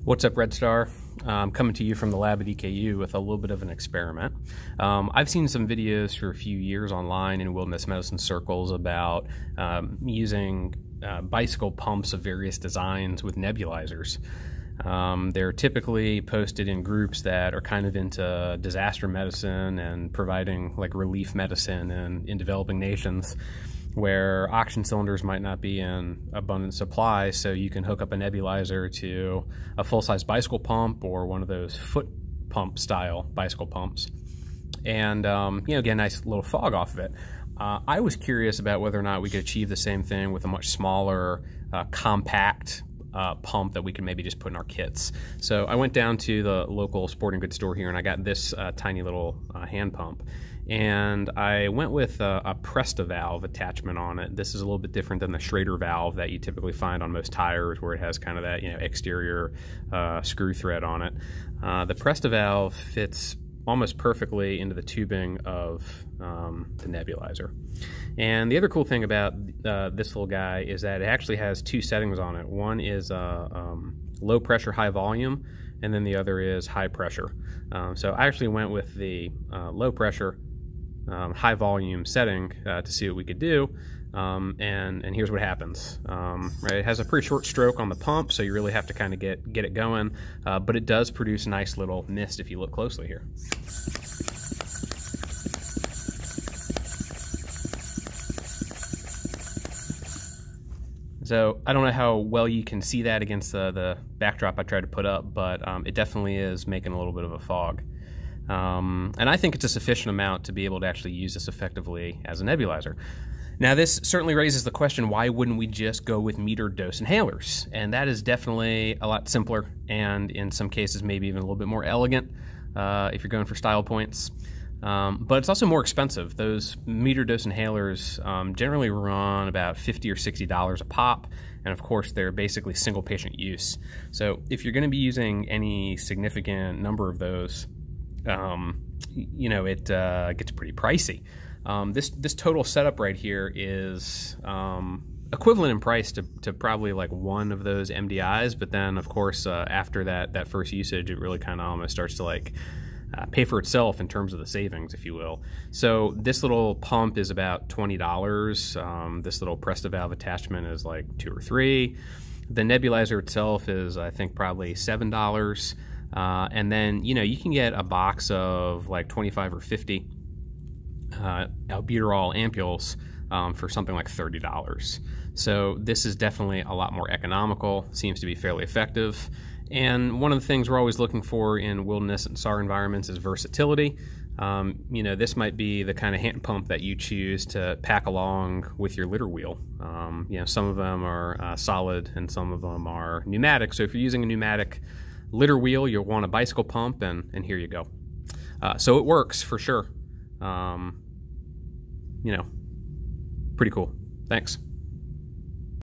What's up, Red Star? I'm coming to you from the lab at EKU with a little bit of an experiment. I've seen some videos for a few years online in wilderness medicine circles about using bicycle pumps of various designs with nebulizers. They're typically posted in groups that are kind of into disaster medicine and providing like relief medicine in developing nations, where oxygen cylinders might not be in abundant supply, so you can hook up a nebulizer to a full-size bicycle pump or one of those foot pump style bicycle pumps, and get a nice little fog off of it. I was curious about whether or not we could achieve the same thing with a much smaller, compact pump that we could maybe just put in our kits. So I went down to the local sporting goods store here and I got this tiny little hand pump. And I went with a Presta valve attachment on it. This is a little bit different than the Schrader valve that you typically find on most tires, where it has kind of that exterior screw thread on it. The Presta valve fits almost perfectly into the tubing of the nebulizer. And the other cool thing about this little guy is that it actually has two settings on it. One is low pressure, high volume, and then the other is high pressure. So I actually went with the low pressure, high volume setting to see what we could do, and here's what happens. Right, it has a pretty short stroke on the pump, so you really have to kind of get it going, but it does produce a nice little mist if you look closely here. So I don't know how well you can see that against the backdrop I tried to put up, but it definitely is making a little bit of a fog. And I think it's a sufficient amount to be able to actually use this effectively as a nebulizer. Now, this certainly raises the question, why wouldn't we just go with metered dose inhalers? And that is definitely a lot simpler, and in some cases maybe even a little bit more elegant if you're going for style points. But it's also more expensive. Those metered dose inhalers generally run about $50 or $60 a pop, and of course they're basically single patient use. So if you're going to be using any significant number of those, it gets pretty pricey. This total setup right here is equivalent in price to probably like one of those MDIs, but then of course after that first usage, it really kind of almost starts to like pay for itself in terms of the savings, if you will. So this little pump is about $20. This little Presta valve attachment is like $2 or $3. The nebulizer itself is, I think, probably $7. And then, you can get a box of like 25 or 50 albuterol ampules for something like $30. So this is definitely a lot more economical, seems to be fairly effective. And one of the things we're always looking for in wilderness and SAR environments is versatility. This might be the kind of hand pump that you choose to pack along with your litter wheel. Some of them are solid and some of them are pneumatic. So if you're using a pneumatic litter wheel, you'll want a bicycle pump, and here you go. So it works for sure. Pretty cool. Thanks.